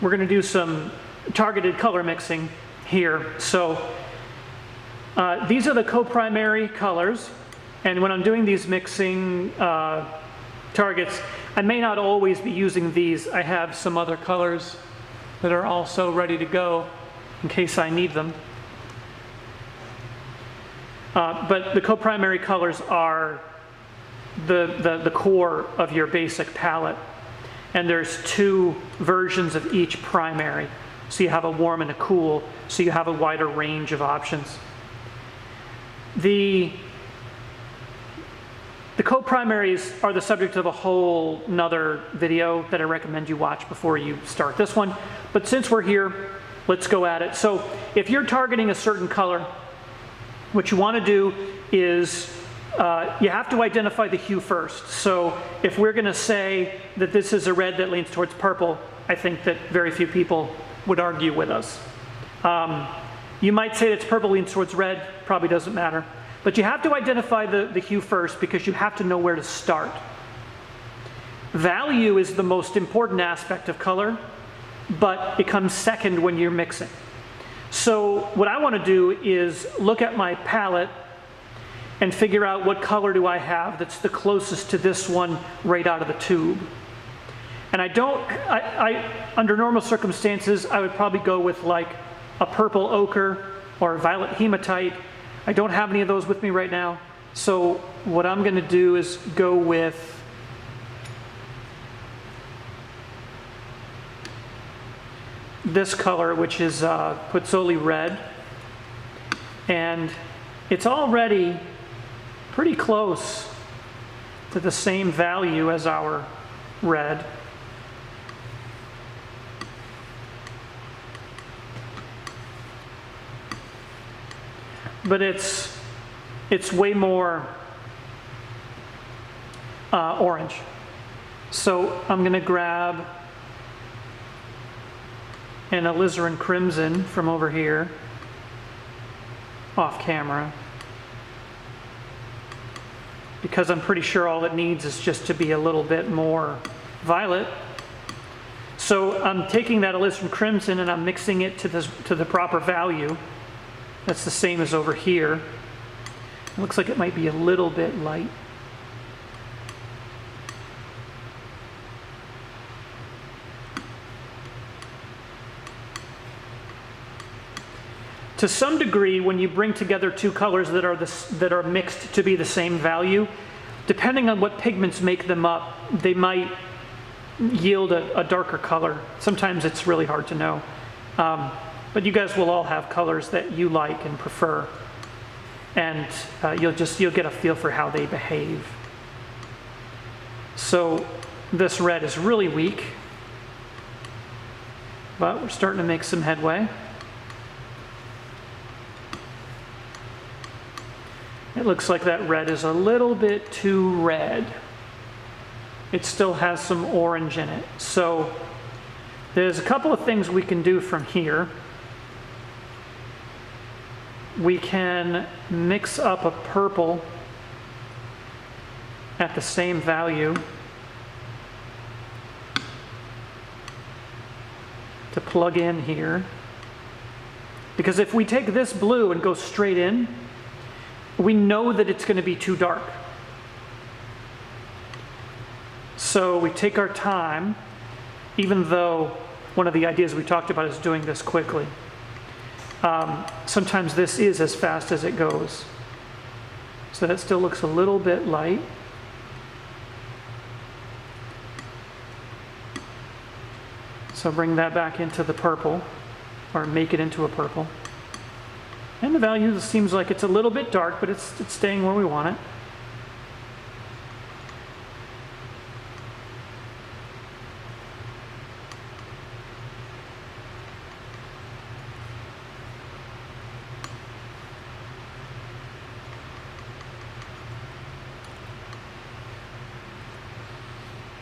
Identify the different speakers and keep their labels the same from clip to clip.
Speaker 1: we're going to do some targeted color mixing here. So these are the co-primary colors, and when I'm doing these mixing targets, I may not always be using these. I have some other colors that are also ready to go in case I need them. But the co-primary colors are the core of your basic palette. And there's two versions of each primary. So you have a warm and a cool, so you have a wider range of options. The co-primaries are the subject of a whole nother video that I recommend you watch before you start this one. But since we're here, let's go at it. So if you're targeting a certain color, what you want to do is you have to identify the hue first. So if we're going to say that this is a red that leans towards purple, I think that very few people would argue with us. You might say it's purple leans towards red, probably doesn't matter. But you have to identify the hue first because you have to know where to start. Value is the most important aspect of color, but it comes second when you're mixing. So what I want to do is look at my palette and figure out what color do I have that's the closest to this one right out of the tube. And under normal circumstances, I would probably go with like a purple ochre or a violet hematite. I don't have any of those with me right now. So what I'm going to do is go with this color, which is Pozzoli red. And it's already pretty close to the same value as our red. But it's way more orange. So I'm going to grab an alizarin crimson from over here, off camera, because I'm pretty sure all it needs is just to be a little bit more violet. So I'm taking that alizarin crimson and I'm mixing it to the proper value. That's the same as over here. It looks like it might be a little bit light. To some degree, when you bring together two colors that are mixed to be the same value, depending on what pigments make them up, they might yield a darker color. Sometimes it's really hard to know. But you guys will all have colors that you like and prefer, and you'll get a feel for how they behave. So this red is really weak, but we're starting to make some headway. It looks like that red is a little bit too red. It still has some orange in it. So there's a couple of things we can do from here. We can mix up a purple at the same value to plug in here. Because if we take this blue and go straight in, we know that it's going to be too dark. So we take our time, even though one of the ideas we talked about is doing this quickly. Sometimes this is as fast as it goes. So that still looks a little bit light. So bring that back into the purple, or make it into a purple. And the value seems like it's a little bit dark, but it's staying where we want it.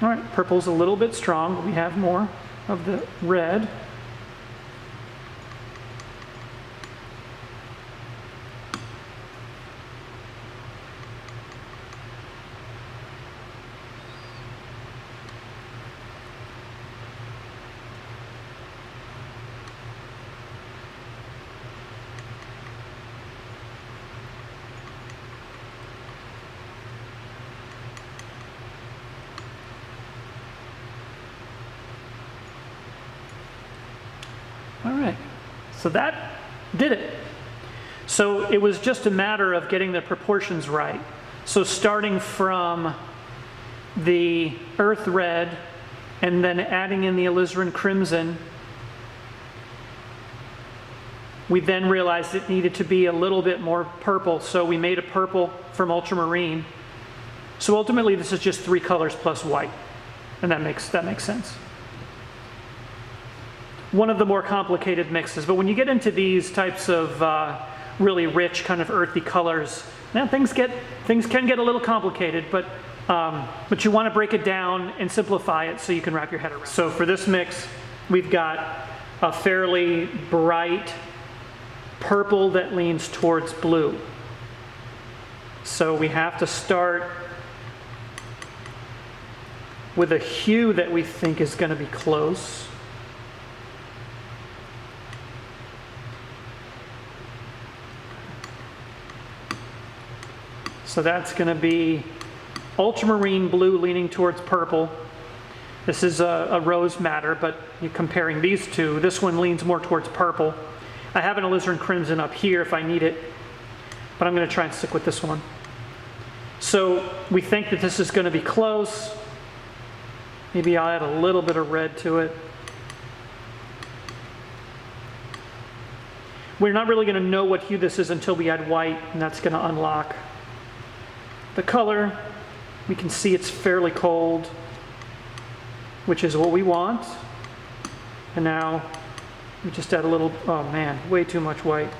Speaker 1: All right, purple's a little bit strong, but we have more of the red. So that did it. So it was just a matter of getting the proportions right. So starting from the earth red and then adding in the alizarin crimson, we then realized it needed to be a little bit more purple, so we made a purple from ultramarine. So ultimately this is just 3 colors plus white, and that makes sense. One of the more complicated mixes, but when you get into these types of really rich kind of earthy colors, now things can get a little complicated, but you want to break it down and simplify it so you can wrap your head around. So for this mix, we've got a fairly bright purple that leans towards blue. So we have to start with a hue that we think is going to be close. So that's going to be ultramarine blue leaning towards purple. This is a rose madder, but you're comparing these two. This one leans more towards purple. I have an alizarin crimson up here if I need it, but I'm going to try and stick with this one. So we think that this is going to be close. Maybe I'll add a little bit of red to it. We're not really going to know what hue this is until we add white, and that's going to unlock the color. We can see it's fairly cold, which is what we want. And now we just add a little, oh man, way too much white.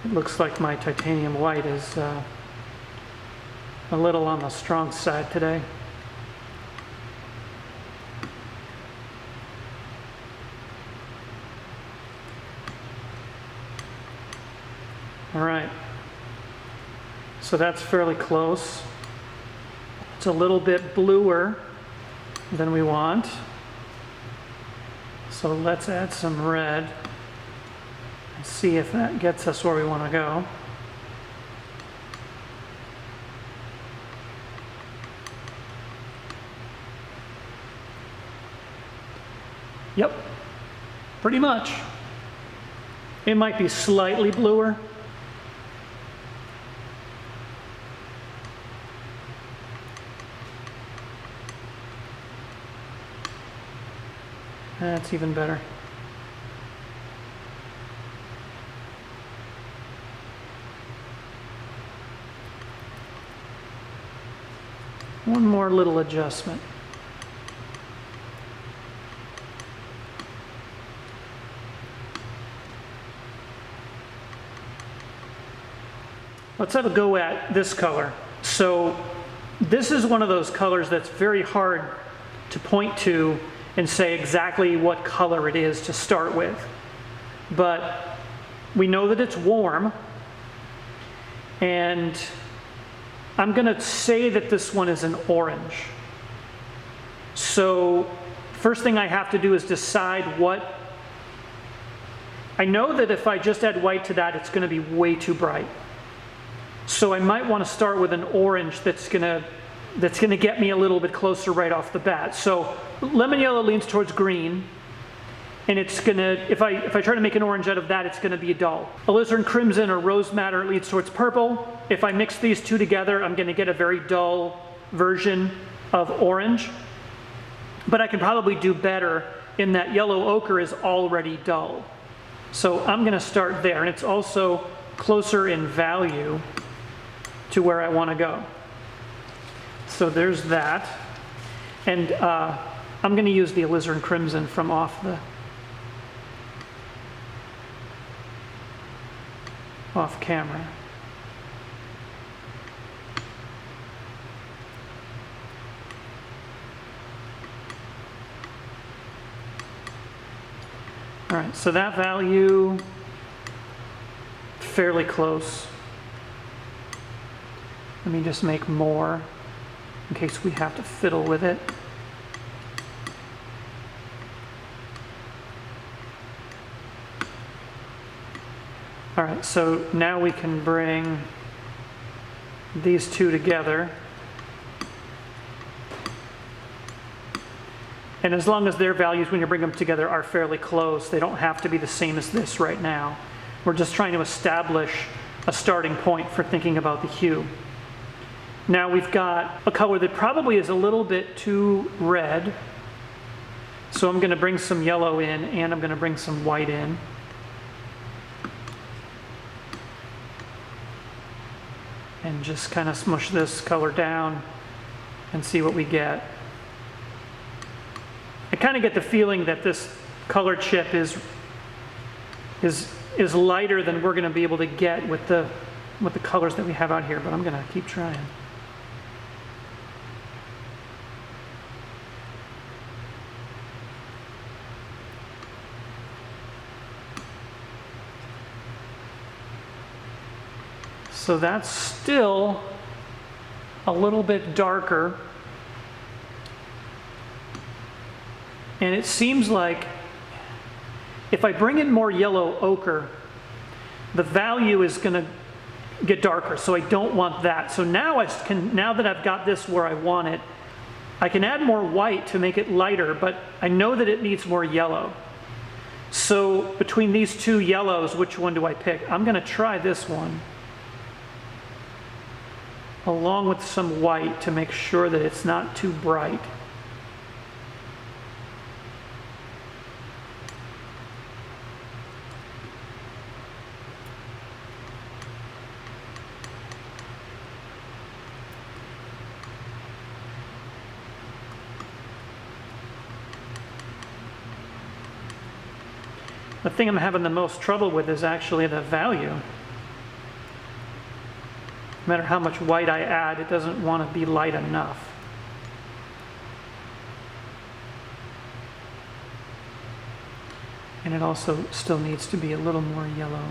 Speaker 1: It looks like my titanium white is a little on the strong side today. All right, so that's fairly close. It's a little bit bluer than we want. So let's add some red and see if that gets us where we want to go. Yep, pretty much. It might be slightly bluer. That's even better. One more little adjustment. Let's have a go at this color. So this is one of those colors that's very hard to point to and say exactly what color it is to start with. But we know that it's warm, and I'm going to say that this one is an orange. So first thing I have to do is decide what. I know that if I just add white to that, it's going to be way too bright. So I might want to start with an orange that's going to get me a little bit closer right off the bat. So lemon yellow leans towards green, and it's going to, if I try to make an orange out of that, it's going to be dull. Alizarin crimson or rose madder leans towards purple. If I mix these two together, I'm going to get a very dull version of orange. But I can probably do better in that yellow ochre is already dull. So I'm going to start there, and it's also closer in value to where I want to go. So there's that. And I'm going to use the alizarin crimson from off camera. All right, so that value, fairly close. Let me just make more in case we have to fiddle with it. All right, so now we can bring these two together. And as long as their values, when you bring them together, are fairly close, they don't have to be the same as this right now. We're just trying to establish a starting point for thinking about the hue. Now we've got a color that probably is a little bit too red. So I'm going to bring some yellow in, and I'm going to bring some white in. And just kind of smush this color down and see what we get. I kind of get the feeling that this color chip is lighter than we're going to be able to get with the colors that we have out here, but I'm going to keep trying. So that's still a little bit darker. And it seems like if I bring in more yellow ochre, the value is going to get darker. So I don't want that. So now now that I've got this where I want it, I can add more white to make it lighter, but I know that it needs more yellow. So between these two yellows, which one do I pick? I'm going to try this one, along with some white to make sure that it's not too bright. The thing I'm having the most trouble with is actually the value. No matter how much white I add, it doesn't want to be light enough. And it also still needs to be a little more yellow.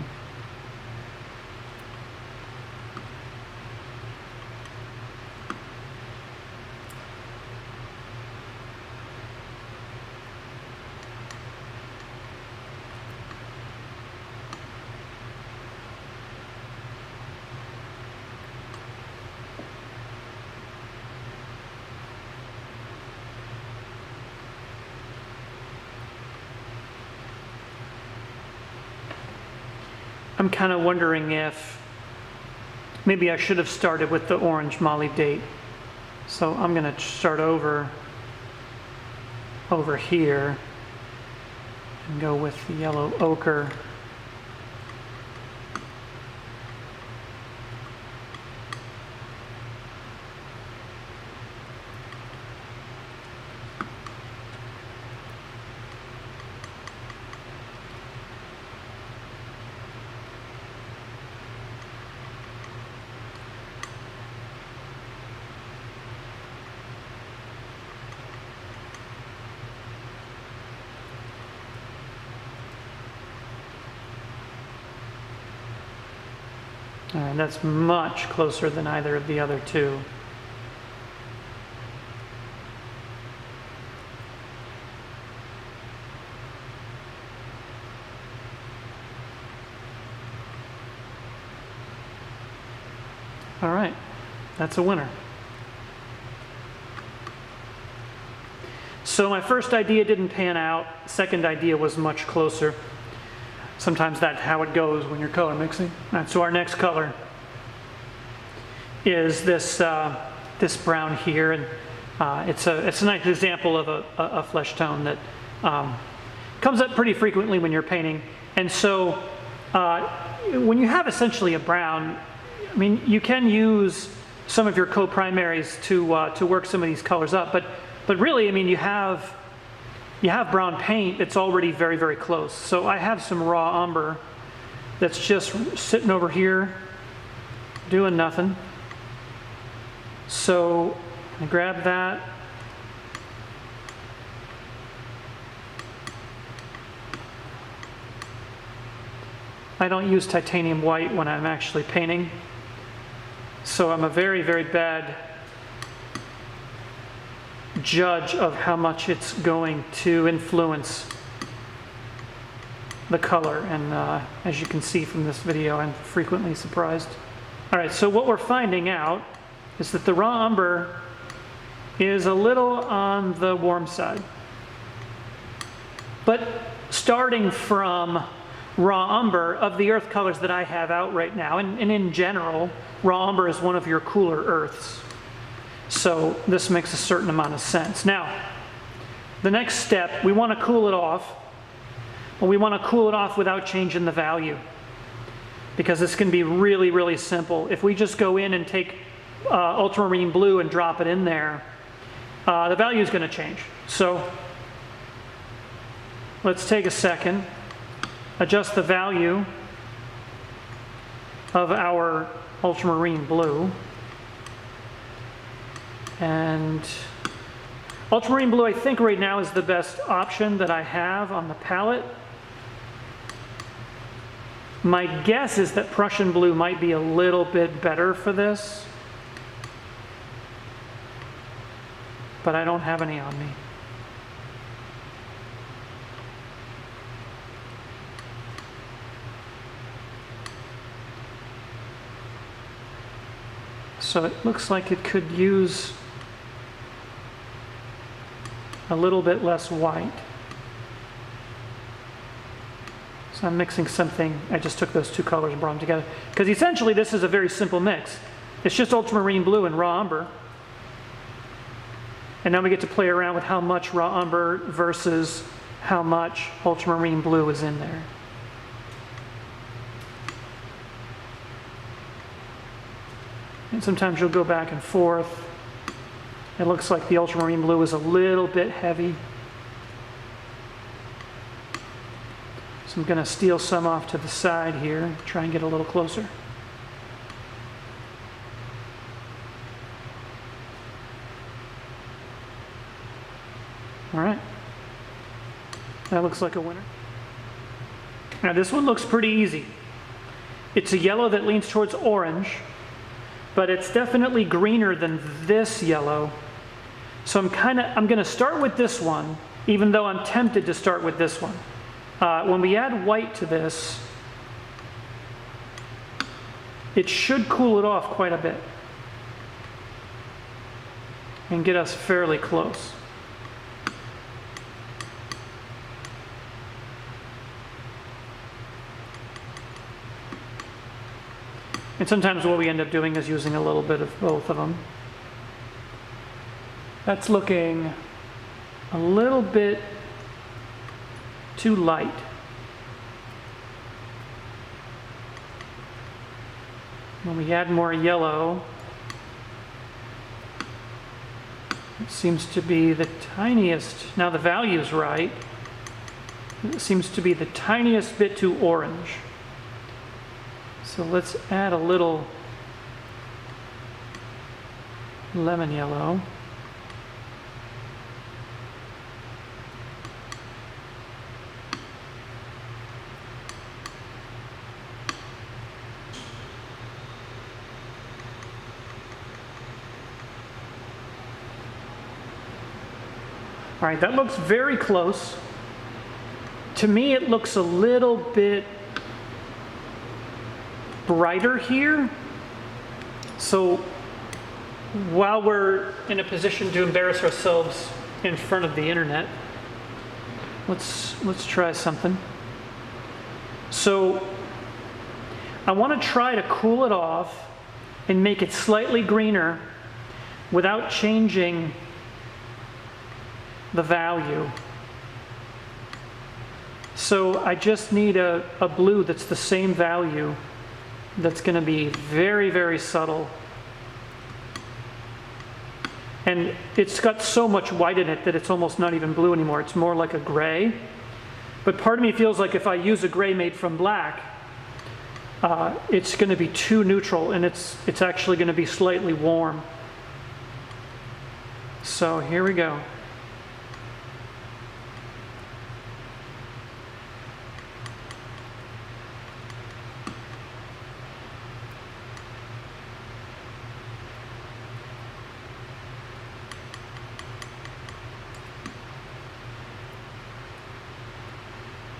Speaker 1: I'm kind of wondering if maybe I should have started with the orange Molly date. So I'm going to start over here and go with the yellow ochre. And that's much closer than either of the other two. All right, that's a winner. So my first idea didn't pan out. Second idea was much closer. Sometimes that's how it goes when you're color mixing. All right, so our next color is this this brown here, and it's a nice example of a flesh tone that comes up pretty frequently when you're painting. And so when you have essentially a brown, I mean, you can use some of your co-primaries to work some of these colors up, but really, I mean, you have brown paint that's already very, very close. So I have some raw umber that's just sitting over here doing nothing. So I grab that. I don't use titanium white when I'm actually painting. So I'm a very, very bad judge of how much it's going to influence the color, and as you can see from this video, I'm frequently surprised. All right, so what we're finding out is that the raw umber is a little on the warm side. But starting from raw umber, of the earth colors that I have out right now, and in general, raw umber is one of your cooler earths. So this makes a certain amount of sense. Now, the next step, we want to cool it off, but we want to cool it off without changing the value, because this can be really, really simple. If we just go in and take ultramarine blue and drop it in there, the value is going to change. So let's take a second, adjust the value of our ultramarine blue. And ultramarine blue, I think right now is the best option that I have on the palette. My guess is that Prussian blue might be a little bit better for this, but I don't have any on me. So it looks like it could use a little bit less white. So I'm mixing something. I just took those two colors and brought them together. Because essentially this is a very simple mix. It's just ultramarine blue and raw umber. And now we get to play around with how much raw umber versus how much ultramarine blue is in there. And sometimes you'll go back and forth. It looks like the ultramarine blue is a little bit heavy. So I'm going to steal some off to the side here, try and get a little closer. All right. That looks like a winner. Now this one looks pretty easy. It's a yellow that leans towards orange, but it's definitely greener than this yellow. So I'm going to start with this one, even though I'm tempted to start with this one. When we add white to this, it should cool it off quite a bit and get us fairly close. And sometimes what we end up doing is using a little bit of both of them. That's looking a little bit too light. When we add more yellow, it seems to be the tiniest, now the value is right, it seems to be the tiniest bit too orange. So let's add a little lemon yellow. All right, that looks very close. To me, it looks a little bit brighter here. So while we're in a position to embarrass ourselves in front of the internet, let's try something. So I want to try to cool it off and make it slightly greener without changing the value. So I just need a blue that's the same value, that's going to be very, very subtle. And it's got so much white in it that it's almost not even blue anymore. It's more like a gray. But part of me feels like if I use a gray made from black, it's going to be too neutral, and it's actually going to be slightly warm. So here we go.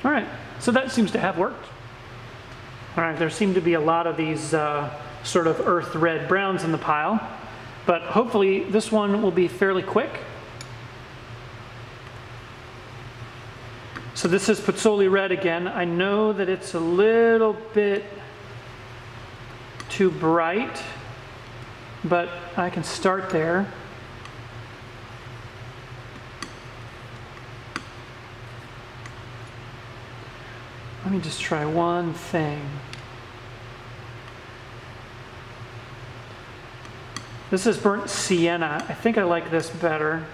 Speaker 1: All right, so that seems to have worked. All right, there seem to be a lot of these sort of earth red browns in the pile, but hopefully this one will be fairly quick. So this is Pozzoli Red again. I know that it's a little bit too bright, but I can start there. Let me just try one thing. This is burnt sienna. I think I like this better.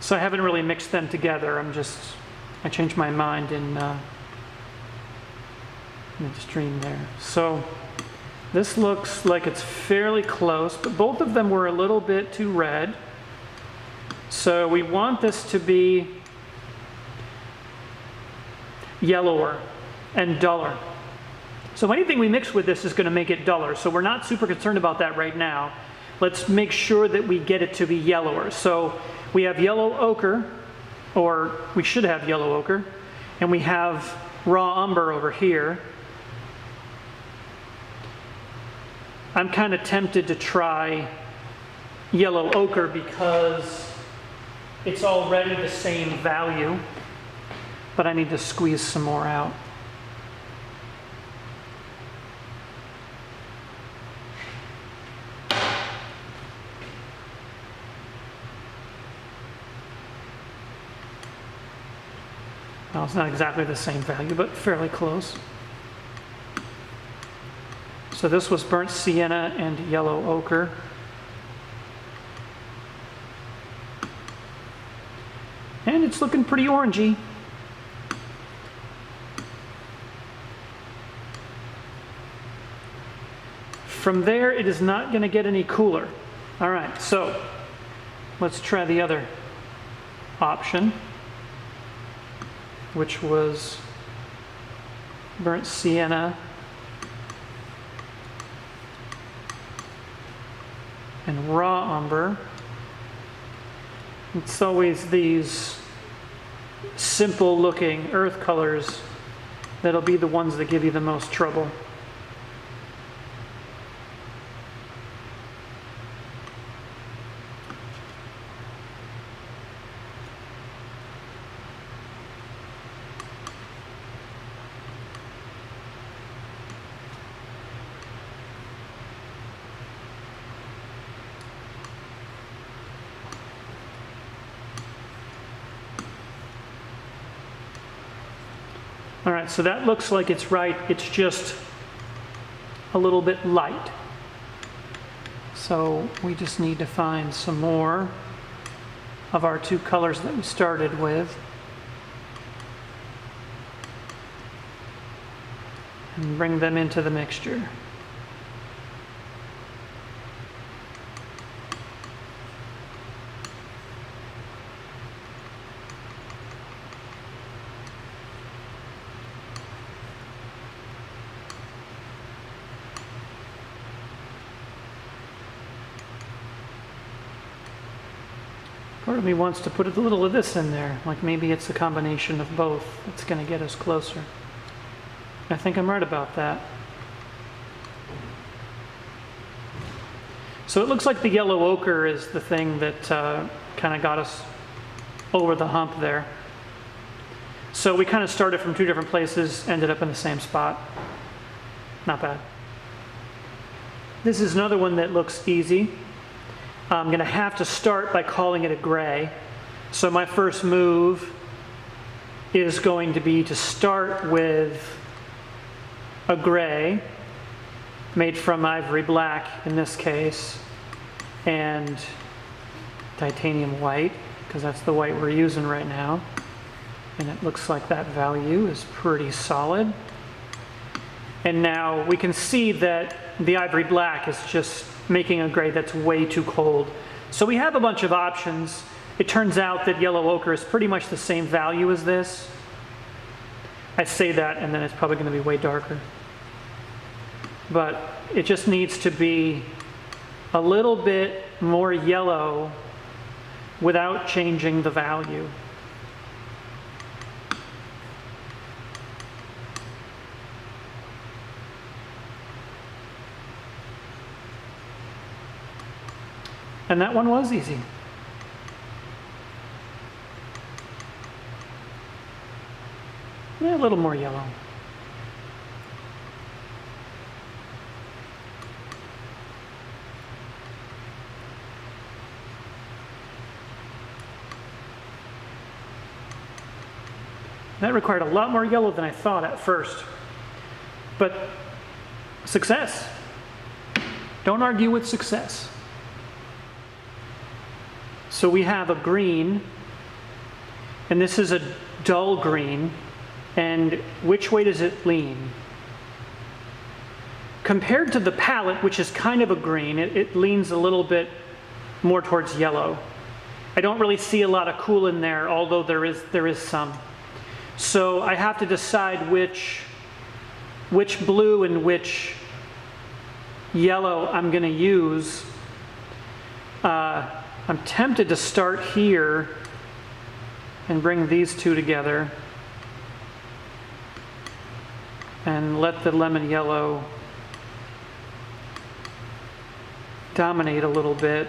Speaker 1: So I haven't really mixed them together. I changed my mind in midstream there. So this looks like it's fairly close, but both of them were a little bit too red. So we want this to be yellower and duller. So anything we mix with this is going to make it duller. So we're not super concerned about that right now. Let's make sure that we get it to be yellower. So we have yellow ochre, or we should have yellow ochre, and we have raw umber over here. I'm kind of tempted to try yellow ochre because it's already the same value, but I need to squeeze some more out. Well, it's not exactly the same value, but fairly close. So this was burnt sienna and yellow ochre. And it's looking pretty orangey. From there, it is not going to get any cooler. All right, so let's try the other option, which was burnt sienna and raw umber. It's always these simple looking earth colors that'll be the ones that give you the most trouble. All right, so that looks like it's right. It's just a little bit light. So we just need to find some more of our two colors that we started with. And bring them into the mixture. Part of me wants to put a little of this in there, like maybe it's a combination of both that's going to get us closer. I think I'm right about that. So it looks like the yellow ochre is the thing that kind of got us over the hump there. So we kind of started from two different places, ended up in the same spot. Not bad. This is another one that looks easy. I'm going to have to start by calling it a gray. So my first move is going to be to start with a gray made from ivory black in this case, and titanium white, because that's the white we're using right now. And it looks like that value is pretty solid. And now we can see that the ivory black is just making a gray that's way too cold. So we have a bunch of options. It turns out that yellow ochre is pretty much the same value as this. I say that and then it's probably going to be way darker. But it just needs to be a little bit more yellow without changing the value. And that one was easy. A little more yellow. That required a lot more yellow than I thought at first. But success. Don't argue with success. So we have a green, and this is a dull green. And which way does it lean? Compared to the palette, which is kind of a green, it leans a little bit more towards yellow. I don't really see a lot of cool in there, although there is some. So I have to decide which blue and which yellow I'm going to use. I'm tempted to start here and bring these two together and let the lemon yellow dominate a little bit.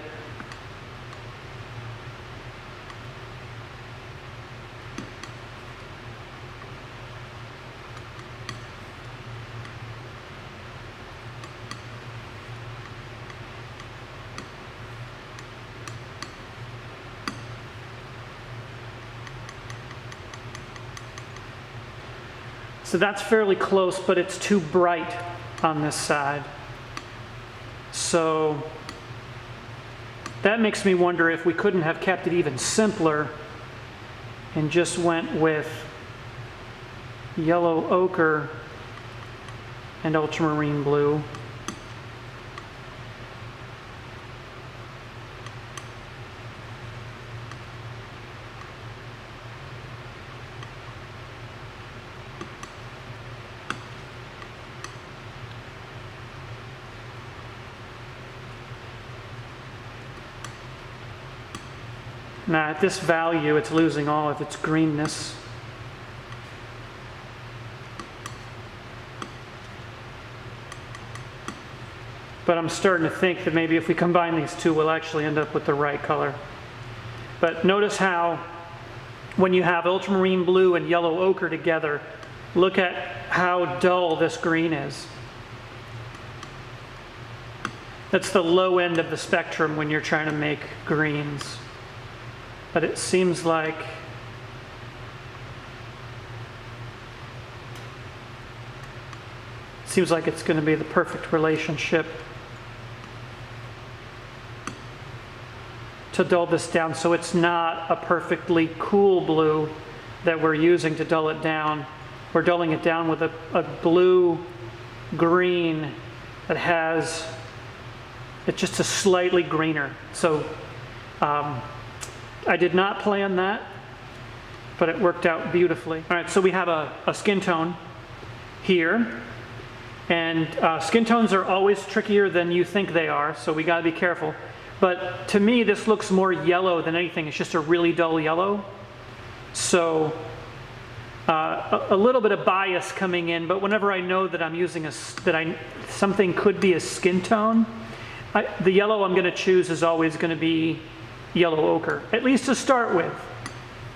Speaker 1: So that's fairly close, but it's too bright on this side. So that makes me wonder if we couldn't have kept it even simpler and just went with yellow ochre and ultramarine blue. Now at this value, it's losing all of its greenness. But I'm starting to think that maybe if we combine these two, we'll actually end up with the right color. But notice how when you have ultramarine blue and yellow ochre together, look at how dull this green is. That's the low end of the spectrum when you're trying to make greens. But it seems like it's going to be the perfect relationship to dull this down, so it's not a perfectly cool blue that we're using to dull it down. We're dulling it down with a blue green that has, it's just a slightly greener. So I did not plan that, but it worked out beautifully. All right, so we have a skin tone here, and skin tones are always trickier than you think they are, so we got to be careful. But to me, this looks more yellow than anything. It's just a really dull yellow. So a little bit of bias coming in, but whenever I know that I'm using something could be a skin tone, the yellow I'm going to choose is always going to be yellow ochre, at least to start with.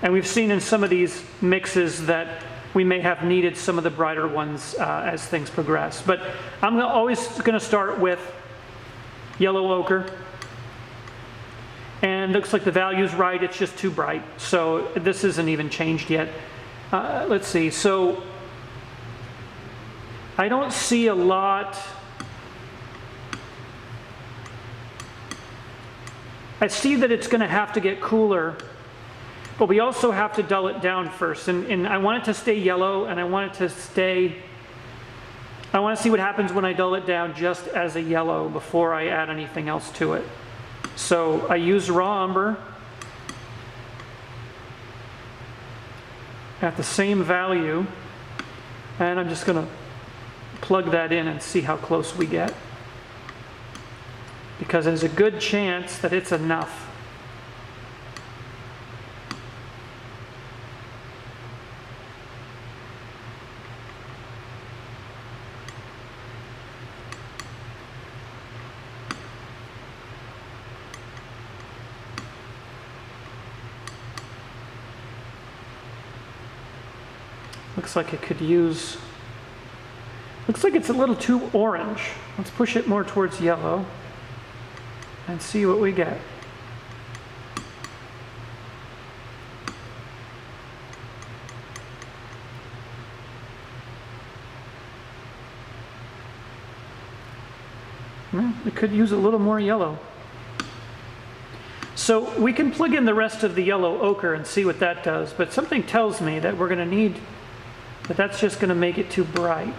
Speaker 1: And we've seen in some of these mixes that we may have needed some of the brighter ones as things progress. But I'm always going to start with yellow ochre. And looks like the value's right, it's just too bright. So this isn't even changed yet. Let's see, so I don't see a lot. I see that it's going to have to get cooler, but we also have to dull it down first. And I want it to stay yellow, and I want to see what happens when I dull it down just as a yellow before I add anything else to it. So I use raw umber at the same value, and I'm just going to plug that in and see how close we get, because there's a good chance that it's enough. Looks like it could use, looks like it's a little too orange. Let's push it more towards yellow and see what we get. It could use a little more yellow. So we can plug in the rest of the yellow ochre and see what that does, but something tells me that we're going to need, that that's just going to make it too bright.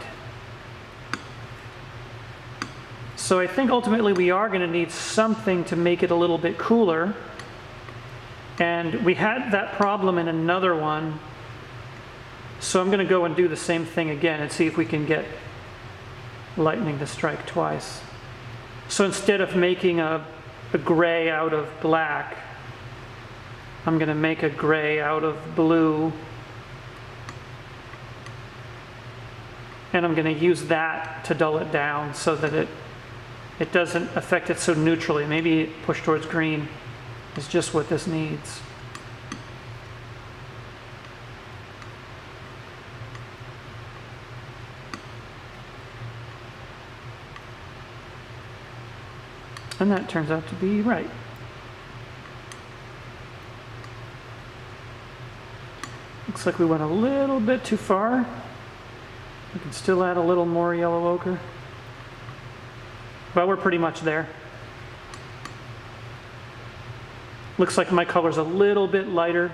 Speaker 1: So I think ultimately we are going to need something to make it a little bit cooler. And we had that problem in another one. So I'm going to go and do the same thing again and see if we can get lightning to strike twice. So instead of making a gray out of black, I'm going to make a gray out of blue. And I'm going to use that to dull it down so that it doesn't affect it so neutrally. Maybe push towards green is just what this needs. And that turns out to be right. Looks like we went a little bit too far. We can still add a little more yellow ochre. Well, we're pretty much there. Looks like my color's a little bit lighter.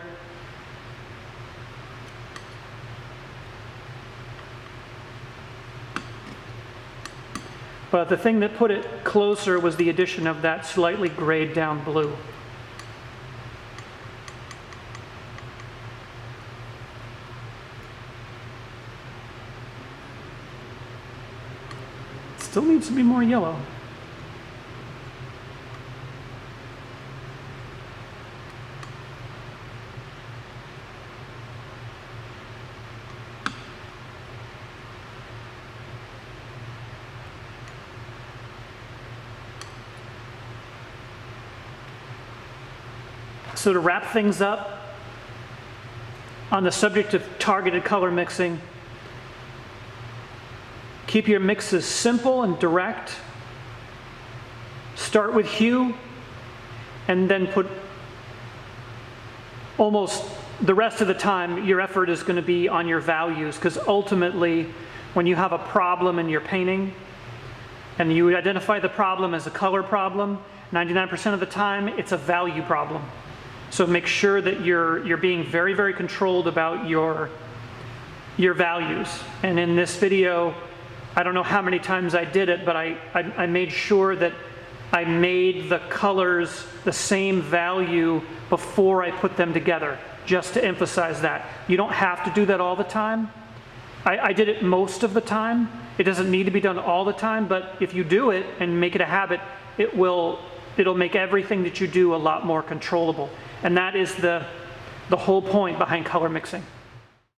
Speaker 1: But the thing that put it closer was the addition of that slightly grayed down blue. Still needs to be more yellow. So to wrap things up, on the subject of targeted color mixing, keep your mixes simple and direct. Start with hue, and then put almost the rest of the time, your effort is going to be on your values, because ultimately, when you have a problem in your painting, and you identify the problem as a color problem, 99% of the time, it's a value problem. So make sure that you're being very, very controlled about your values. And in this video, I don't know how many times I did it, but I made sure that I made the colors the same value before I put them together, just to emphasize that. You don't have to do that all the time. I did it most of the time. It doesn't need to be done all the time, but if you do it and make it a habit, it'll make everything that you do a lot more controllable. And that is the whole point behind color mixing.